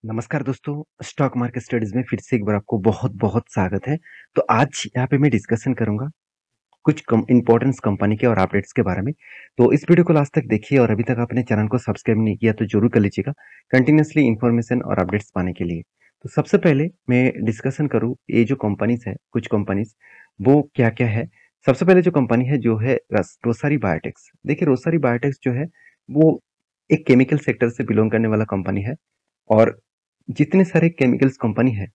नमस्कार दोस्तों, stock market studies में फिर से एक बार आपको बहुत-बहुत स्वागत है। तो आज यहाँ पे मैं डिस्कशन करूँगा कुछ कम इम्पोर्टेंस कंपनी के और अपडेट्स के बारे में। तो इस वीडियो को लास्ट तक देखिए और अभी तक आपने चैनल को सब्सक्राइब नहीं किया तो ज़रूर कर लीजिएगा, कंटिन्यूअसली इन्फॉर्मेशन और अपडेट्स पाने के लिए। तो सबसे पहले मैं डिस्कशन करूँ ये जो कंपनीज़ है, कुछ कंपनीज़ वो क्या-क्या है। सबसे पहले जो कंपनी है जो है रोसरी बायोटेक्स। देखिए रोसरी बायोटेक्स जो है वो एक केमिकल सेक्टर से बिलॉन्ग करने वाला कंपनी है और जितने सारे केमिकल्स कंपनी है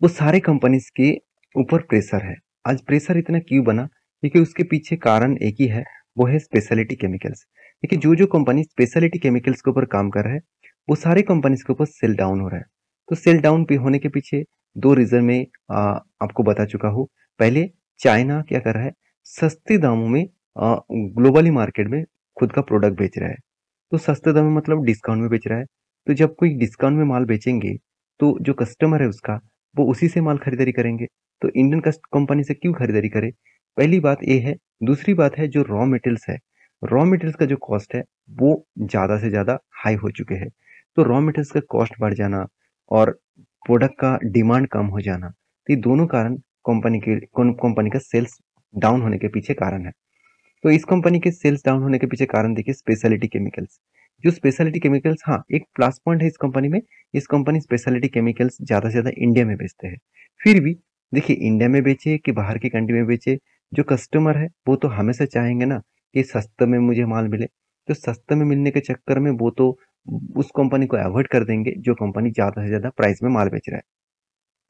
वो सारे कंपनीज के ऊपर प्रेशर है। आज प्रेशर इतना क्यों बना? क्योंकि उसके पीछे कारण एक ही है, वो है स्पेशलिटी केमिकल्स। देखिए जो जो कंपनी स्पेशलिटी केमिकल्स के ऊपर काम कर रहा है वो सारे कंपनीज के ऊपर सेल डाउन हो रहा है। तो सेल डाउन पे होने के पीछे दो रीजन में आपको बता चुका हूँ। पहले चाइना क्या कर रहा है, सस्ते दामों में ग्लोबली मार्केट में खुद का प्रोडक्ट बेच रहा है। तो सस्ते दाम में मतलब डिस्काउंट में बेच रहा है। तो जब कोई डिस्काउंट में माल बेचेंगे तो जो कस्टमर है उसका वो उसी से माल खरीदारी करेंगे। तो इंडियन कंपनी से क्यों खरीदारी करे? पहली बात ये है। दूसरी बात है जो रॉ मटेरियल्स है, रॉ मटेरियल्स का जो कॉस्ट है वो ज़्यादा से ज़्यादा हाई हो चुके हैं। तो रॉ मटेरियल्स का कॉस्ट बढ़ जाना और प्रोडक्ट का डिमांड कम हो जाना, तो ये दोनों कारण कंपनी का सेल्स डाउन होने के पीछे कारण है। तो इस कंपनी के सेल्स डाउन होने के पीछे कारण देखिए स्पेशलिटी केमिकल्स। जो स्पेशलिटी केमिकल्स, हाँ, एक प्लस पॉइंट है इस कंपनी में। इस कंपनी स्पेशलिटी केमिकल्स ज़्यादा से ज़्यादा इंडिया में बेचते हैं। फिर भी देखिए इंडिया में बेचे कि बाहर की कंट्री में बेचे, जो कस्टमर है वो तो हमेशा चाहेंगे ना कि सस्ते में मुझे माल मिले। तो सस्ते में मिलने के चक्कर में वो तो उस कंपनी को अवॉइड कर देंगे जो कंपनी ज़्यादा से ज़्यादा प्राइस में माल बेच रहा है।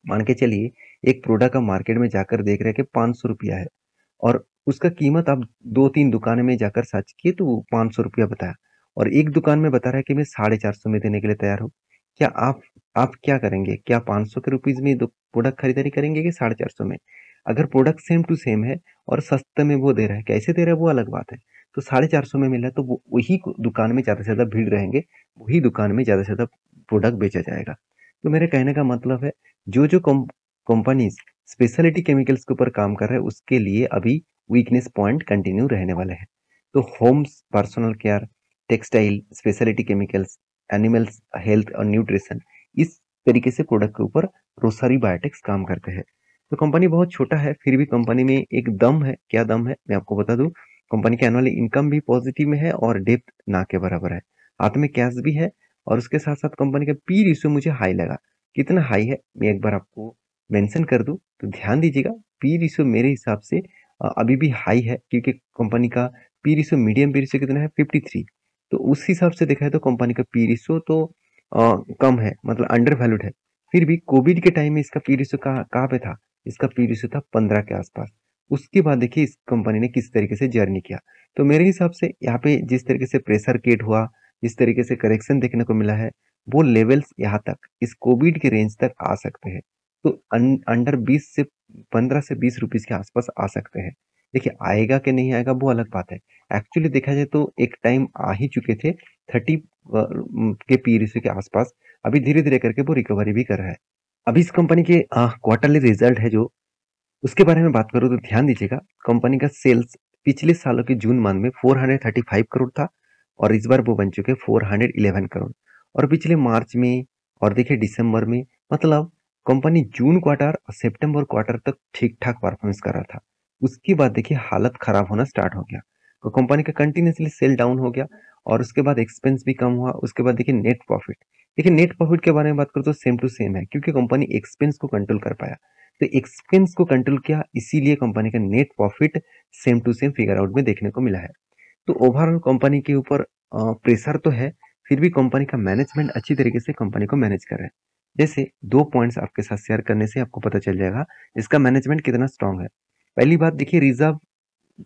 मान के चलिए एक प्रोडक्ट का मार्केट में जाकर देख रहे हैं कि 500 रुपया है और उसका कीमत आप 2-3 दुकान में जाकर सर्च किए तो वो 500 रुपया बताया और एक दुकान में बता रहा है कि मैं 450 में देने के लिए तैयार हूँ। क्या आप क्या करेंगे? क्या 500 के रुपीज़ में प्रोडक्ट खरीदारी करेंगे कि 450 में? अगर प्रोडक्ट सेम टू सेम है और सस्ते में वो दे रहा है, कैसे दे रहा है वो अलग बात है। तो 450 में मिल रहा है तो वो वही दुकान में ज़्यादा से ज़्यादा भीड़ रहेंगे, वही दुकान में ज़्यादा से ज़्यादा प्रोडक्ट बेचा जाएगा। तो मेरे कहने का मतलब है जो कंपनीज़ स्पेशलिटी केमिकल्स के ऊपर काम कर रहे हैं उसके लिए अभी वीकनेस पॉइंट कंटिन्यू रहने वाले हैं। तो homes, personal care, textile, speciality chemicals, animals health और न्यूट्रिशन, इस तरीके से प्रोडक्ट के ऊपर रोसरी बायोटेक्स काम करते हैं। तो कंपनी बहुत छोटा है फिर भी कंपनी में एक दम है। क्या दम है मैं आपको बता दूं। कंपनी की एनुअल इनकम भी पॉजिटिव में है और डेप्थ ना के बराबर है। हाथ में कैश भी है और उसके साथ साथ कंपनी का पी रेशियो मुझे हाई लगा। कितना हाई है मैं एक बार आपको मेंशन कर दूं तो ध्यान दीजिएगा। पी रेशियो मेरे हिसाब से अभी भी हाई है क्योंकि कंपनी का P ratio, medium P ratio कितना है 53। तो उस हिसाब से देखा है तो कंपनी का पी रेशियो तो कम है, मतलब अंडर वैल्यूड है। फिर भी कोविड के टाइम में इसका पी रेशियो कहाँ पे था? इसका पी रेशियो था 15 के आसपास। उसके बाद देखिए इस कंपनी ने किस तरीके से जर्नी किया। तो मेरे हिसाब से यहाँ पे जिस तरीके से प्रेशर क्रिएट हुआ, जिस तरीके से करेक्शन देखने को मिला है, वो लेवल्स यहाँ तक इस कोविड के रेंज तक आ सकते हैं। तो अंडर 20 से 15 से 20 रुपीज के आसपास आ सकते हैं। देखिए आएगा कि नहीं आएगा वो अलग बात है। एक्चुअली देखा जाए तो एक टाइम आ ही चुके थे 30 के पी रेशियो के आसपास। अभी धीरे धीरे करके वो रिकवरी भी कर रहा है। अभी इस कंपनी के क्वार्टरली रिजल्ट है जो, उसके बारे में बात करूँ तो ध्यान दीजिएगा। कंपनी का सेल्स पिछले सालों के जून मंथ में 435 करोड़ था और इस बार वो बन चुके 411 करोड़। और पिछले मार्च में और देखिए दिसंबर में, मतलब कंपनी जून क्वार्टर और सितंबर क्वार्टर तक ठीक ठाक परफॉर्मेंस कर रहा था। उसके बाद देखिए हालत खराब होना स्टार्ट हो गया। तो कंपनी का कंटिन्यूसली सेल डाउन हो गया और उसके बाद एक्सपेंस भी कम हुआ। उसके बाद देखिए नेट प्रॉफिट, देखिए नेट प्रॉफिट के बारे में बात करूँ तो सेम टू सेम है क्योंकि कंपनी एक्सपेंस को कंट्रोल कर पाया। तो एक्सपेंस को कंट्रोल किया इसीलिए कंपनी का net profit same to same figure out में देखने को मिला है। तो ओवरऑल कंपनी के ऊपर प्रेशर तो है, फिर भी कंपनी का मैनेजमेंट अच्छी तरीके से कंपनी को मैनेज कर रहा है। जैसे दो पॉइंट्स आपके साथ शेयर करने से आपको पता चल जाएगा इसका मैनेजमेंट कितना स्ट्रांग है। पहली बात देखिए रिजर्व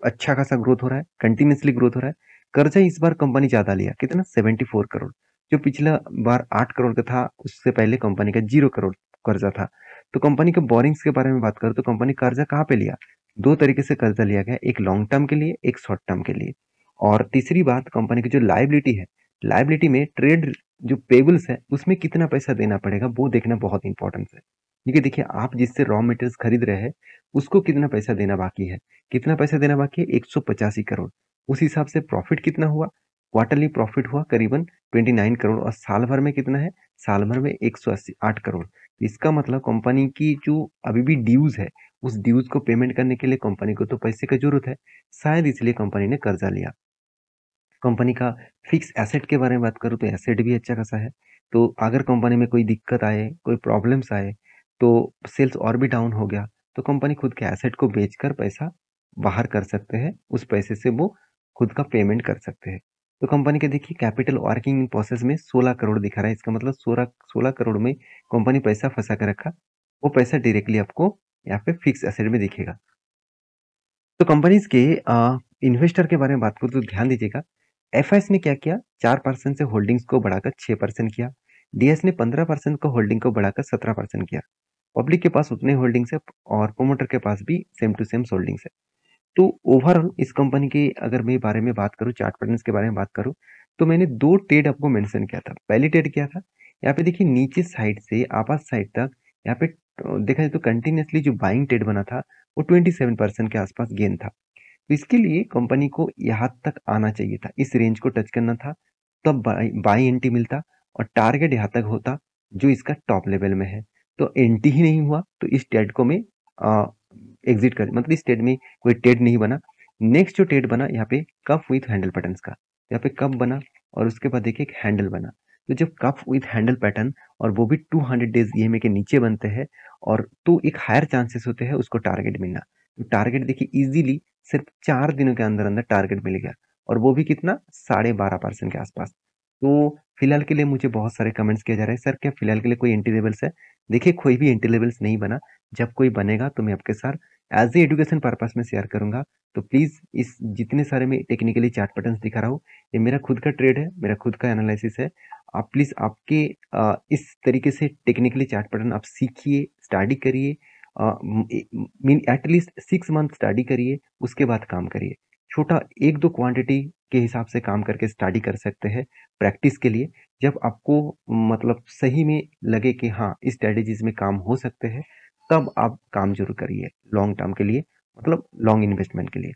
अच्छा खासा ग्रोथ हो रहा है, कंटिन्यूसली ग्रोथ हो रहा है। कर्जा इस बार कंपनी ज्यादा लिया, कितना 74 करोड़। जो पिछला बार 8 करोड़ का था उससे पहले कंपनी का 0 करोड़ कर्जा था। तो कंपनी के बोरिंग्स के बारे में बात करें तो कंपनी कर्जा कहाँ पे लिया? दो तरीके से कर्जा लिया गया, एक लॉन्ग टर्म के लिए, एक शॉर्ट टर्म के लिए। और तीसरी बात कंपनी की जो लायबिलिटी है, लायबिलिटी में ट्रेड जो पेबल्स है उसमें कितना पैसा देना पड़ेगा वो देखना बहुत इंपॉर्टेंट है। क्योंकि देखिए आप जिससे रॉ मटेरियल्स खरीद रहे हैं उसको कितना पैसा देना बाकी है। कितना पैसा देना बाकी है? 185 करोड़। उस हिसाब से प्रॉफिट कितना हुआ? क्वार्टरली प्रॉफिट हुआ करीबन 29 करोड़ और साल भर में कितना है? साल भर में 188 करोड़। तो इसका मतलब कंपनी की जो अभी भी ड्यूज है, उस ड्यूज को पेमेंट करने के लिए कंपनी को तो पैसे की जरूरत है, शायद इसलिए कंपनी ने कर्जा लिया। कंपनी का फिक्स एसेट के बारे में बात करूँ तो एसेट भी अच्छा खासा है। तो अगर कंपनी में कोई दिक्कत आए, कोई प्रॉब्लम्स आए, तो सेल्स और भी डाउन हो गया, तो कंपनी खुद के एसेट को बेचकर पैसा बाहर कर सकते हैं। उस पैसे से वो खुद का पेमेंट कर सकते हैं। तो कंपनी के देखिए कैपिटल वर्किंग इन प्रोसेस में 16 करोड़ दिखा रहा है। इसका मतलब 16 करोड़ में कंपनी पैसा फंसा कर रखा। वो पैसा डायरेक्टली आपको यहाँ पे फिक्स एसेट में दिखेगा। तो कंपनीज के इन्वेस्टर के बारे में बात करूँ तो ध्यान दीजिएगा। एफएस ने क्या किया? 4% से होल्डिंग्स को बढ़ाकर 6% किया। डीएस ने 15% को होल्डिंग को बढ़ाकर 17% किया। पब्लिक के पास उतने होल्डिंग्स है और प्रोमोटर के पास भी सेम टू सेम होल्डिंग्स है। तो ओवरऑल इस कंपनी के अगर मैं बारे में बात करूँ, चार्ट पैटर्न्स के बारे में बात करूँ, तो मैंने 2 ट्रेड आपको मेंशन किया था। पहली ट्रेड क्या था? यहाँ पे देखिए नीचे साइड से अपर साइड तक यहाँ पे देखा जाए तो कंटिन्यूअसली जो बाइंग ट्रेड बना था, वो 27% के आसपास गेन था। तो इसके लिए कंपनी को यहाँ तक आना चाहिए था, इस रेंज को टच करना था, तब बाई एंट्री मिलता और टारगेट यहाँ तक होता जो इसका टॉप लेवल में है। तो एंट्री ही नहीं हुआ, तो इस ट्रेड को मैं एग्जिट कर, मतलब इस ट्रेड में कोई ट्रेड नहीं बना। नेक्स्ट जो ट्रेड बना यहाँ पे कप विथ हैंडल पैटर्न्स का, यहाँ पे कप बना और उसके बाद देखिए एक हैंडल बना। तो जब कप विथ हैंडल पैटर्न और वो भी 200 डेज ईएमए के नीचे बनते हैं, और तो एक हायर चांसेस होते हैं उसको टारगेट मिलना। तो टारगेट देखिए इजीली सिर्फ 4 दिनों के अंदर अंदर टारगेट मिल गया, और वो भी कितना? 12.5% के आसपास। तो फिलहाल के लिए मुझे बहुत सारे कमेंट्स किए जा रहे हैं, सर क्या फिलहाल के लिए कोई एंट्री लेवल्स है? देखिए कोई भी एंट्री लेवल्स नहीं बना। जब कोई बनेगा तो मैं आपके साथ एज ए एजुकेशन पर्पस में शेयर करूंगा। तो प्लीज इस जितने सारे मैं टेक्निकली चार्ट पैटर्न्स दिखा रहा हूँ, ये मेरा खुद का ट्रेड है, मेरा खुद का एनालिसिस है। आप प्लीज आपके इस तरीके से टेक्निकली चार्ट पैटर्न आप सीखिए, स्टडी करिए, मीन एटलीस्ट 6 मंथ स्टडी करिए, उसके बाद काम करिए। छोटा 1-2 क्वांटिटी के हिसाब से काम करके स्टडी कर सकते हैं प्रैक्टिस के लिए। जब आपको मतलब सही में लगे कि हाँ इस स्ट्रेटेजीज में काम हो सकते हैं, तब आप काम जरूर करिए लॉन्ग टर्म के लिए, मतलब लॉन्ग इन्वेस्टमेंट के लिए।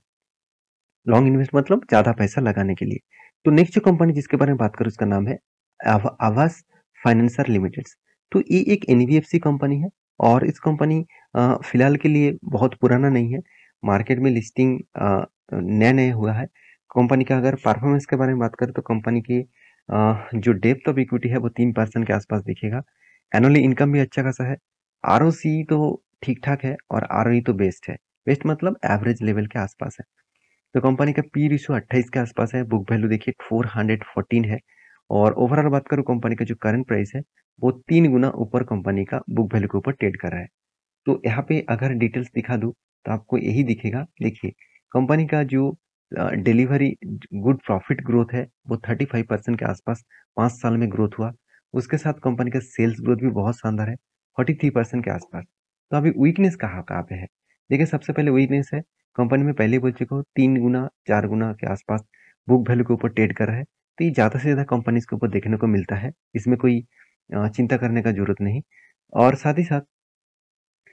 लॉन्ग इन्वेस्ट मतलब ज्यादा पैसा लगाने के लिए। तो नेक्स्ट जो कंपनी जिसके बारे में बात करूँ उसका नाम है आवास फाइनेंसर लिमिटेड। तो ये एक एनबीएफसी कंपनी है, और इस कंपनी फिलहाल के लिए बहुत पुराना नहीं है, मार्केट में लिस्टिंग नया नया हुआ है। कंपनी का अगर परफॉर्मेंस के बारे में बात करें तो कंपनी की जो डेप्थ ऑफ इक्विटी है वो 3% के आसपास दिखेगा। एनुअली इनकम भी अच्छा खासा है। आरओसी तो ठीक ठाक है और आरओई तो बेस्ट है। बेस्ट मतलब एवरेज लेवल के आसपास है। तो कंपनी का पी रेशियो 28 के आसपास है। बुक वैल्यू देखिए 414 है। और ओवरऑल बात करूँ कंपनी का जो करंट प्राइस है वो 3 गुना ऊपर कंपनी का बुक वैल्यू के ऊपर ट्रेड कर रहा है। तो यहाँ पे अगर डिटेल्स दिखा दूँ तो आपको यही दिखेगा। देखिए कंपनी का जो डिलीवरी गुड प्रॉफिट ग्रोथ है वो 35% के आसपास 5 साल में ग्रोथ हुआ। उसके साथ कंपनी का सेल्स ग्रोथ भी बहुत शानदार है, 43% के आसपास। तो अभी वीकनेस कहाँ कहाँ पे है? देखिए सबसे पहले वीकनेस है, कंपनी में पहले बोल चुका हूँ 3 गुना 4 गुना के आसपास बुक वैल्यू के ऊपर ट्रेड कर रहा है। तो ये ज़्यादा से ज़्यादा कंपनी के ऊपर देखने को मिलता है, इसमें कोई चिंता करने का जरूरत नहीं। और साथ ही साथ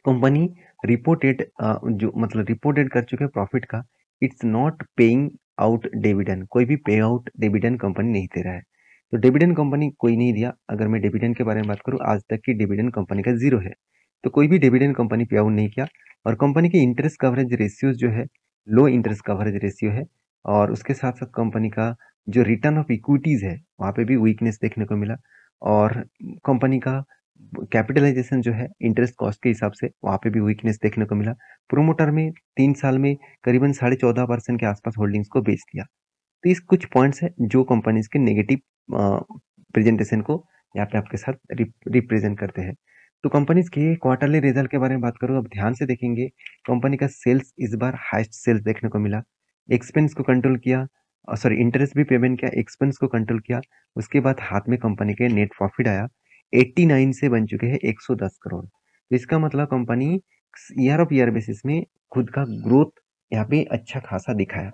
कंपनी रिपोर्टेड जो मतलब रिपोर्टेड कर चुके हैं प्रॉफिट का, it's not paying out dividend. कोई भी पे आउट डिविडेंड कंपनी नहीं दे रहा है। तो डिविडेंड कंपनी कोई नहीं दिया। अगर मैं डिविडेंड के बारे में बात करूँ, आज तक की डिविडेंड कंपनी का 0 है। तो कोई भी डिविडेंड कंपनी पे आउट नहीं किया। और कंपनी की इंटरेस्ट कवरेज रेशियो जो है, लो इंटरेस्ट कवरेज रेशियो है। और उसके साथ साथ कंपनी का जो रिटर्न ऑफ इक्विटीज है वहाँ पे भी वीकनेस देखने को मिला। और कंपनी का कैपिटलाइजेशन जो है इंटरेस्ट कॉस्ट के हिसाब से, वहाँ पे भी वीकनेस देखने को मिला। प्रोमोटर में 3 साल में करीबन 14.5% के आसपास होल्डिंग्स को बेच दिया। तो इस कुछ पॉइंट्स है जो कंपनीज के नेगेटिव प्रेजेंटेशन को यहाँ पे आपके साथ रिप्रेजेंट करते हैं। तो कंपनीज के क्वार्टरली रिजल्ट के बारे में बात करूँ, अब ध्यान से देखेंगे। कंपनी का सेल्स इस बार हाईएस्ट सेल्स देखने को मिला। एक्सपेंस को कंट्रोल किया, सॉरी इंटरेस्ट भी पेमेंट किया, एक्सपेंस को कंट्रोल किया। उसके बाद हाथ में कंपनी के नेट प्रॉफिट आया, 89 से बन चुके हैं 110 करोड़। तो इसका मतलब company year of year basis में खुद का ग्रोथ यहाँ पे अच्छा खासा दिखाया।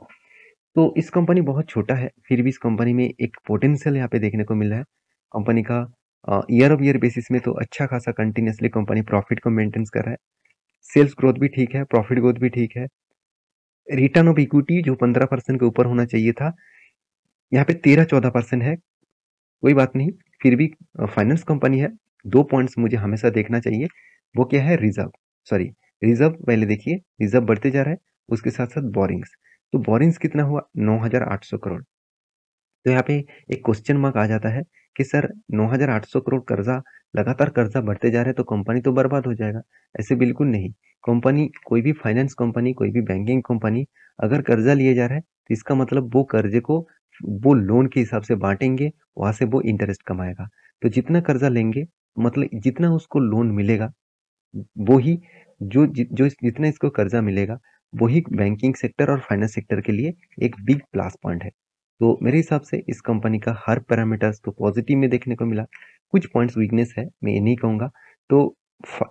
तो इस कंपनी बहुत छोटा है, फिर भी इस कंपनी में एक पोटेंशियल यहाँ पे देखने को मिल रहा है। कंपनी का ईयर ऑफ ईयर बेसिस में तो अच्छा खासा कंटिन्यूसली कंपनी प्रॉफिट को मेंटेन कर रहा है। सेल्स ग्रोथ भी ठीक है, प्रॉफिट ग्रोथ भी ठीक है। रिटर्न ऑफ इक्विटी जो 15% के ऊपर होना चाहिए था, यहाँ पे 13-14% है। कोई बात नहीं, फिर भी फाइनेंस कंपनी है। 2 पॉइंट्स मुझे हमेशा देखना चाहिए, वो क्या है? रिज़र्व, सॉरी, रिज़र्व पहले देखिए, रिज़र्व बढ़ते जा रहा है, उसके साथ-साथ बोरिंग्स। तो बोरिंग्स कितना हुआ? 9,800 करोड़। तो यहाँ पे एक क्वेश्चन मार्क आ जाता है कि सर 9,800 करोड़ कर्जा, लगातार कर्जा बढ़ते जा रहे हैं तो कंपनी तो बर्बाद हो जाएगा। ऐसे बिल्कुल नहीं। कंपनी, कोई भी फाइनेंस कंपनी, कोई भी बैंकिंग कंपनी अगर कर्जा लिए जा रहा है तो इसका मतलब वो कर्जे को वो लोन के हिसाब से बांटेंगे, वहां से वो इंटरेस्ट कमाएगा। तो जितना कर्जा लेंगे, मतलब जितना उसको लोन मिलेगा, वो ही जो जितना इसको कर्जा मिलेगा, वही बैंकिंग सेक्टर और फाइनेंस सेक्टर के लिए एक बिग प्लस पॉइंट है। तो मेरे हिसाब से इस कंपनी का हर पैरामीटर्स तो पॉजिटिव में देखने को मिला। कुछ पॉइंट्स वीकनेस है, मैं ये नहीं कहूंगा। तो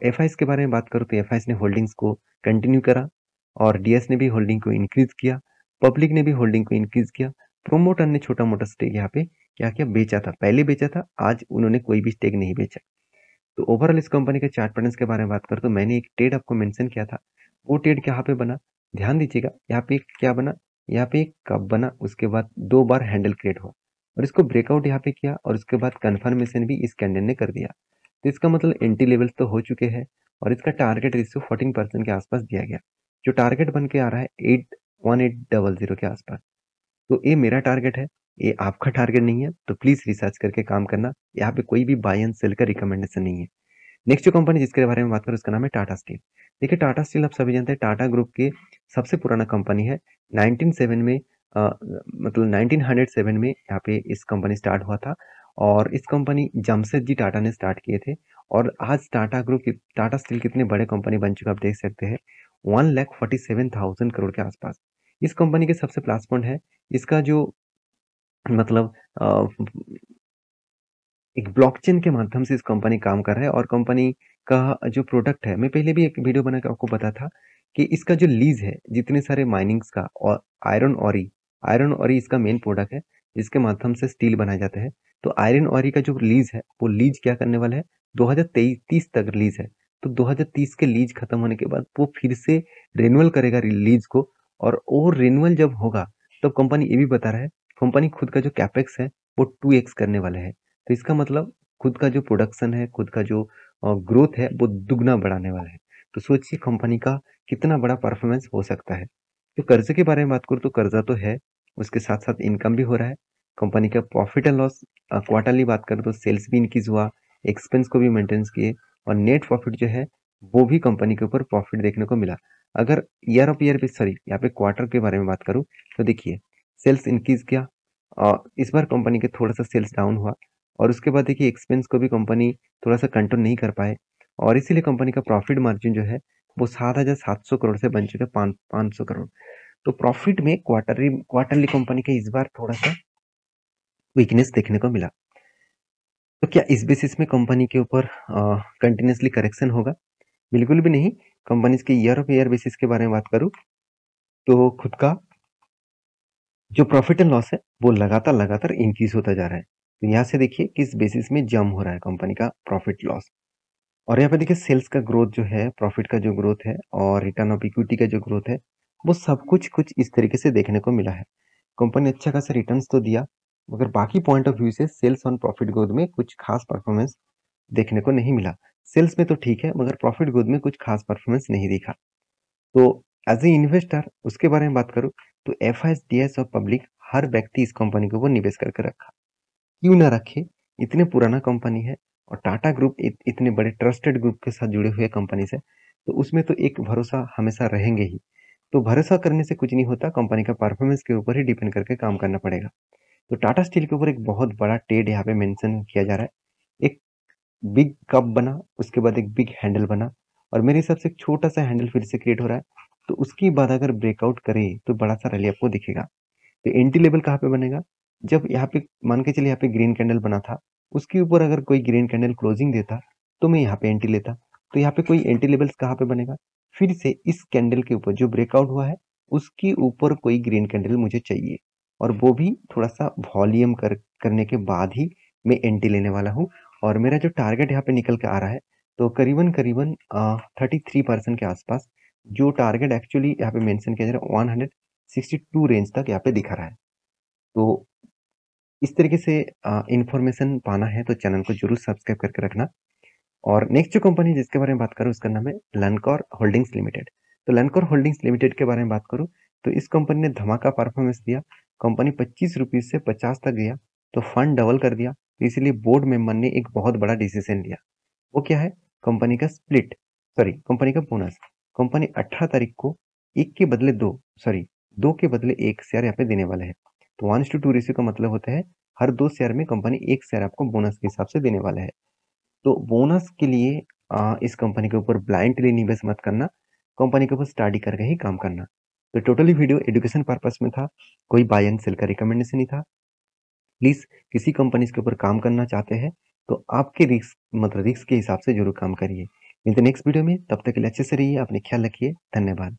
एफ के बारे में बात करूँ तो एफ ने होल्डिंग्स को कंटिन्यू करा, और डीएस ने भी होल्डिंग को इंक्रीज किया, पब्लिक ने भी होल्डिंग को इंक्रीज किया, प्रोमोटर ने छोटा मोटा स्टेक यहाँ पे क्या क्या बेचा था, पहले बेचा था, आज उन्होंने कोई भी स्टेक नहीं बेचा। तो ओवरऑल इस कंपनी के चार्ट पैटर्न्स के बारे में बात करें तो मैंने एक ट्रेड आपको मेंशन किया था, वो ट्रेड यहाँ पे बना, ध्यान दीजिएगा, यहाँ पे क्या बना, यहाँ पे एक कप बना, उसके बाद 2 बार हैंडल क्रिएट हुआ और इसको ब्रेकआउट यहाँ पे किया और उसके बाद कंफर्मेशन भी इस कैंडल ने कर दिया। तो इसका मतलब एंटी लेवल्स तो हो चुके हैं और इसका टारगेट रेशियो 14% के आसपास दिया गया, जो टारगेट बन के आ रहा है 81800 के आसपास। तो ये मेरा टारगेट है, ये आपका टारगेट नहीं है, तो प्लीज रिसर्च करके काम करना। यहाँ पे कोई भी बाय एंड सेल का रिकमेंडेशन नहीं है। नेक्स्ट जो कंपनी जिसके बारे में बात करें उसका नाम है टाटा स्टील। देखिए टाटा स्टील आप सभी जानते हैं टाटा ग्रुप के सबसे पुराना कंपनी है। 1907 में मतलब 1907 में यहाँ पे इस कंपनी स्टार्ट हुआ था और इस कंपनी जमशेदजी टाटा ने स्टार्ट किए थे। और आज टाटा ग्रुप टाटा स्टील कितने बड़े कंपनी बन चुका है आप देख सकते हैं, 1,47,000 करोड़ के आसपास। इस कंपनी के सबसे प्लस पॉइंट है इसका जो मतलब एक ब्लॉकचेन के माध्यम से इस कंपनी काम कर रहा है और कंपनी का जो प्रोडक्ट है, मैं पहले भी एक वीडियो बना के आपको बता था कि इसका जो लीज है जितने सारे माइनिंग्स का, और आयरन ऑरी इसका मेन प्रोडक्ट है जिसके माध्यम से स्टील बनाए जाते हैं। तो आयरन ऑरी का जो लीज है वो लीज क्या करने वाला है, 2023 तक लीज है। तो 2030 के लीज खत्म होने के बाद वो फिर से रिन्यूअल करेगा लीज को, और रिन्यूअल जब होगा तब कंपनी ये भी बता रहा है, कंपनी खुद का जो कैपेक्स है वो 2x करने वाला है। तो इसका मतलब खुद का जो प्रोडक्शन है, खुद का जो ग्रोथ है वो दुगना बढ़ाने वाला है। तो सोचिए कंपनी का कितना बड़ा परफॉर्मेंस हो सकता है। तो कर्जे के बारे में बात करूँ तो कर्जा तो है, उसके साथ साथ इनकम भी हो रहा है। कंपनी का प्रॉफिट एंड लॉस क्वार्टरली बात करें तो सेल्स भी इंक्रीज हुआ, एक्सपेंस को भी मेंटेनेंस किए, और नेट प्रॉफिट जो है वो भी कंपनी के ऊपर प्रॉफिट देखने को मिला। अगर ईयर ऑफ ईयर पे, सॉरी यहाँ पे क्वार्टर के बारे में बात करूँ तो देखिए सेल्स इंक्रीज किया, इस बार कंपनी के थोड़ा सा सेल्स डाउन हुआ, और उसके बाद देखिए एक्सपेंस को भी कंपनी थोड़ा सा कंट्रोल नहीं कर पाए, और इसीलिए कंपनी का प्रॉफिट मार्जिन जो है वो 7,700 करोड़ से बन चुका है 500 करोड़। तो प्रॉफिट में क्वार्टरली क्वार्टरली कंपनी का इस बार थोड़ा सा वीकनेस देखने को मिला। तो क्या इस बेसिस में कंपनी के ऊपर कंटिन्यूसली करेक्शन होगा? बिल्कुल भी नहीं। कंपनीज के ईयर ऑफ ईयर बेसिस के बारे में बात करूँ तो खुद का जो प्रॉफिट एंड लॉस है वो लगातार लगातार इंक्रीज होता जा रहा है। तो यहाँ से देखिए किस बेसिस में जम हो रहा है कंपनी का प्रॉफिट लॉस। और यहाँ पे देखिए सेल्स का ग्रोथ जो है, प्रॉफिट का जो ग्रोथ है, और रिटर्न ऑफ इक्विटी का जो ग्रोथ है, वो सब कुछ कुछ इस तरीके से देखने को मिला है। कंपनी अच्छा खासा रिटर्न्स तो दिया, मगर बाकी पॉइंट ऑफ व्यू से सेल्स और प्रॉफिट ग्रोथ में कुछ खास परफॉर्मेंस देखने को नहीं मिला। सेल्स में तो ठीक है मगर प्रॉफिट ग्रोथ में कुछ खास परफॉर्मेंस नहीं दिखा। तो एज ए इन्वेस्टर उसके बारे में बात करूँ तो एफ आई डी एस और पब्लिक हर व्यक्ति इस कंपनी को वो निवेश करके रखा, क्यों ना रखे, इतने पुराना कंपनी है, और टाटा ग्रुप इतने बड़े ट्रस्टेड ग्रुप के साथ जुड़े हुए कंपनी से, तो उसमें तो एक भरोसा हमेशा रहेंगे ही। तो भरोसा करने से कुछ नहीं होता, कंपनी का परफॉर्मेंस के ऊपर ही डिपेंड करके काम करना पड़ेगा। तो टाटा स्टील के ऊपर एक बहुत बड़ा ट्रेड यहाँ पे मेंशन किया जा रहा है। एक बिग कप बना, उसके बाद एक बिग हैंडल बना, और मेरे हिसाब से एक छोटा सा हैंडल फिर से क्रिएट हो रहा है। तो उसके बाद अगर ब्रेकआउट करे तो बड़ा सा रैली आपको दिखेगा। तो एंट्री लेवल कहाँ पे बनेगा, जब यहाँ पे मान के चलिए यहाँ पे ग्रीन कैंडल बना था, उसके ऊपर अगर कोई ग्रीन कैंडल क्लोजिंग देता तो मैं यहाँ पे एंट्री लेता। तो यहाँ पे कोई एंट्री लेवल्स कहाँ पे बनेगा, फिर से इस कैंडल के ऊपर जो ब्रेकआउट हुआ है उसके ऊपर कोई ग्रीन कैंडल मुझे चाहिए, और वो भी थोड़ा सा वॉल्यूम करने के बाद ही मैं एंट्री लेने वाला हूँ। और मेरा जो टारगेट यहाँ पे निकल के आ रहा है तो करीबन करीबन 33% के आसपास, जो टारगेट एक्चुअली यहाँ पे मेंशन किया जा रहा है 162 रेंज तक यहाँ पे दिखा रहा है। तो इस तरीके से इन्फॉर्मेशन पाना है तो चैनल को जरूर सब्सक्राइब करके रखना। और नेक्स्ट जो कंपनी जिसके बारे में बात करूँ उसका नाम है लनकॉर होल्डिंग्स लिमिटेड। तो लनकॉर होल्डिंग्स लिमिटेड के बारे में बात करूँ तो इस कंपनी ने धमाका परफॉर्मेंस दिया। कंपनी 25 रुपीज से 50 तक गया तो फंड डबल कर दिया। तो इसीलिए बोर्ड मेंबर ने एक बहुत बड़ा डिसीजन लिया। वो क्या है? कंपनी का स्प्लिट, सॉरी कंपनी का बोनस। कंपनी 18 तारीख को एक के बदले दो के बदले एक शेयर यहाँ पे देने वाले हैं। तो 1:2 रेशियो का मतलब होता है हर 2 शेयर में कंपनी 1 शेयर आपको बोनस के हिसाब से देने वाला है। तो बोनस के लिए इस कंपनी के ऊपर ब्लाइंडली निवेश मत करना, कंपनी के ऊपर स्टडी करके ही काम करना। तो टोटली वीडियो एजुकेशन पर्पस में था, कोई बाय एंड सेल का रिकमेंडेशन नहीं था। प्लीज किसी कंपनी के ऊपर काम करना चाहते हैं तो आपके रिस्क के हिसाब से जरूर काम करिए। मिलते नेक्स्ट वीडियो में, तब तक के लिए अच्छे से रहिए, अपने ख्याल रखिए, धन्यवाद।